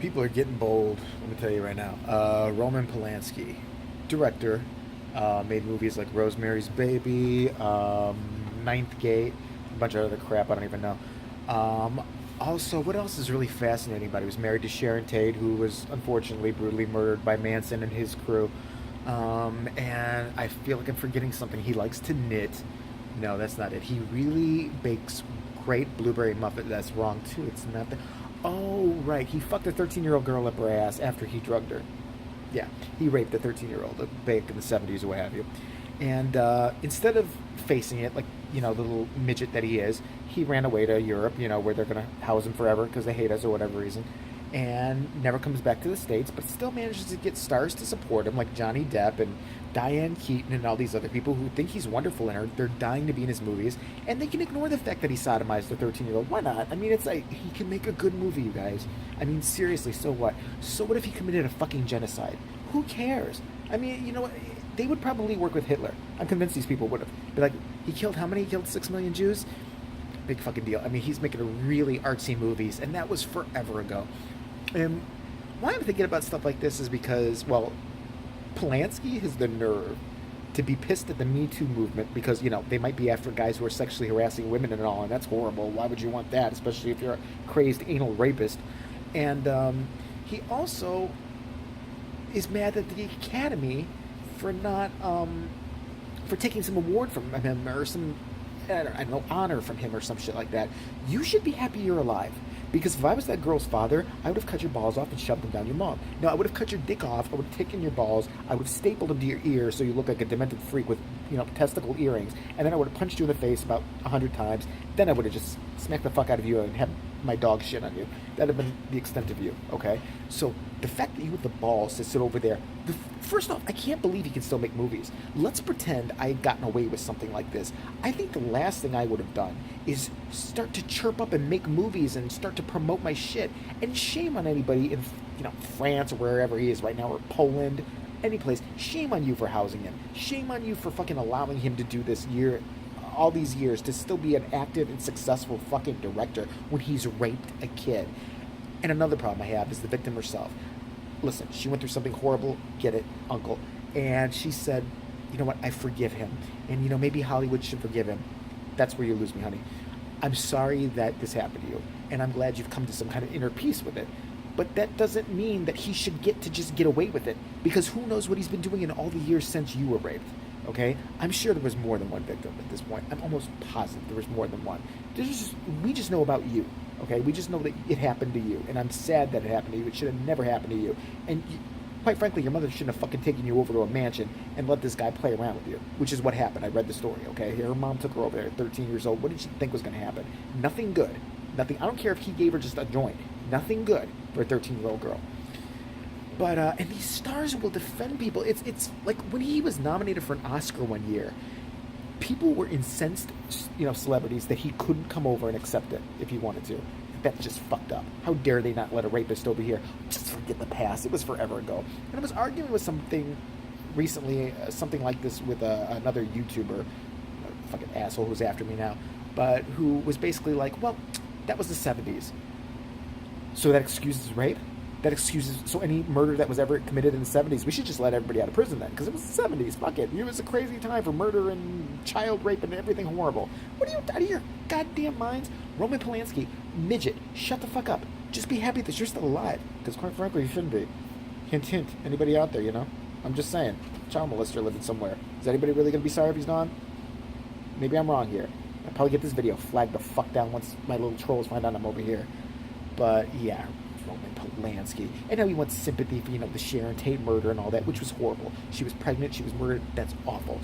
People are getting bold. Let me tell you right now. Roman Polanski, director, made movies like Rosemary's Baby, Ninth Gate, a bunch of other crap I don't even know. Um, Also, what else is really fascinating about it? He was married to Sharon Tate, who was unfortunately brutally murdered by Manson and his crew. And I feel like I'm forgetting something. He likes to knit. No, that's not it. He really bakes great blueberry muffin. That's wrong too. It's not that. Oh, right. He fucked a 13-year-old girl up her ass after he drugged her. Yeah, he raped a 13-year-old back in the 70s or what have you. And instead of facing it like, the little midget that he is, he ran away to Europe, where they're going to house him forever because they hate us or whatever reason. And never comes back to the States, but still manages to get stars to support him, like Johnny Depp and Diane Keaton and all these other people who think he's wonderful and they're dying to be in his movies. And they can ignore the fact that he sodomized a 13-year-old. Why not? I mean, it's like, he can make a good movie, you guys. I mean, seriously, so what? So what if he committed a fucking genocide? Who cares? I mean, you know what? They would probably work with Hitler. I'm convinced these people would have. Be like, he killed how many? He killed 6 million Jews? Big fucking deal. I mean, he's making a really artsy movies, and that was forever ago. And why I'm thinking about stuff like this is because, well, Polanski has the nerve to be pissed at the Me Too movement because, they might be after guys who are sexually harassing women and all, and that's horrible. Why would you want that, especially if you're a crazed anal rapist? And he also is mad at the Academy for not for taking some award from him or some I don't know honor from him or some shit like that. You should be happy you're alive. Because if I was that girl's father, I would have cut your balls off and shoved them down your mom. No, I would have cut your dick off. I would have taken your balls. I would have stapled them to your ears so you look like a demented freak with, testicle earrings. And then I would have punched you in the face about 100 times. Then I would have just smacked the fuck out of you and had my dog shit on you. That'd have been the extent of you, okay? So the fact that you have the balls to sit over there, first off, I can't believe he can still make movies. Let's pretend I had gotten away with something like this. I think the last thing I would have done is start to chirp up and make movies and start to promote my shit. And shame on anybody in, France or wherever he is right now, or Poland, any place. Shame on you for housing him. Shame on you for fucking allowing him to do this all these years, to still be an active and successful fucking director when he's raped a kid. And another problem I have is the victim herself. Listen, she went through something horrible, get it, uncle. And she said, you know what, I forgive him. And, maybe Hollywood should forgive him. That's where you lose me, honey. I'm sorry that this happened to you. And I'm glad you've come to some kind of inner peace with it. But that doesn't mean that he should get to just get away with it. Because who knows what he's been doing in all the years since you were raped. Okay? I'm sure there was more than one victim at this point. I'm almost positive there was more than one. We just know about you. Okay? We just know that it happened to you. And I'm sad that it happened to you. It should have never happened to you. And quite frankly, your mother shouldn't have fucking taken you over to a mansion and let this guy play around with you. Which is what happened. I read the story, okay? Her mom took her over there at 13 years old. What did she think was going to happen? Nothing good. Nothing. I don't care if he gave her just a joint. Nothing good for a 13-year-old girl. But and these stars will defend people. It's like when he was nominated for an Oscar one year, people were incensed, celebrities, that he couldn't come over and accept it if he wanted to. That's just fucked up. How dare they not let a rapist over here? Just forget the past. It was forever ago. And I was arguing with something recently, something like this with another YouTuber, a fucking asshole who's after me now, but who was basically like, well, that was the 70s. So that excuses rape? That excuses, so any murder that was ever committed in the 70s, we should just let everybody out of prison then, because it was the 70s, fuck it. It was a crazy time for murder and child rape and everything horrible. What are you, out of your goddamn minds? Roman Polanski, midget, shut the fuck up. Just be happy that you're still alive, because quite frankly, you shouldn't be. Hint, hint, anybody out there, I'm just saying, child molester living somewhere. Is anybody really going to be sorry if he's gone? Maybe I'm wrong here. I'll probably get this video flagged the fuck down once my little trolls find out I'm over here. But, yeah. Roman Polanski. And now he wants sympathy for, the Sharon Tate murder and all that, which was horrible. She was pregnant, she was murdered, that's awful.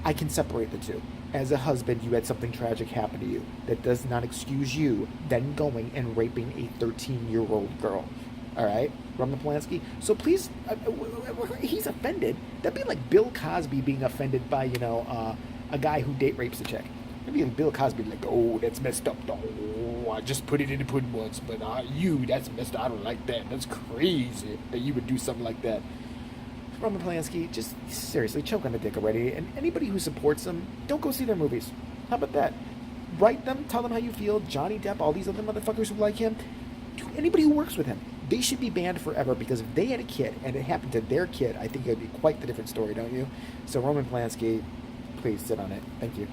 I can separate the two. As a husband, you had something tragic happen to you. That does not excuse you then going and raping a 13-year-old girl. Alright? Roman Polanski? So please, he's offended. That'd be like Bill Cosby being offended by, a guy who date rapes a chick. Maybe Bill Cosby like, oh, that's messed up. Oh, I just put it in the pudding once, but that's messed up. I don't like that. That's crazy that you would do something like that. Roman Polanski, just seriously, choke on the dick already. And anybody who supports him, don't go see their movies. How about that? Write them, tell them how you feel. Johnny Depp, all these other motherfuckers who like him. Anybody who works with him, They should be banned forever because if they had a kid and it happened to their kid, I think it would be quite the different story, don't you? So Roman Polanski, please sit on it. Thank you.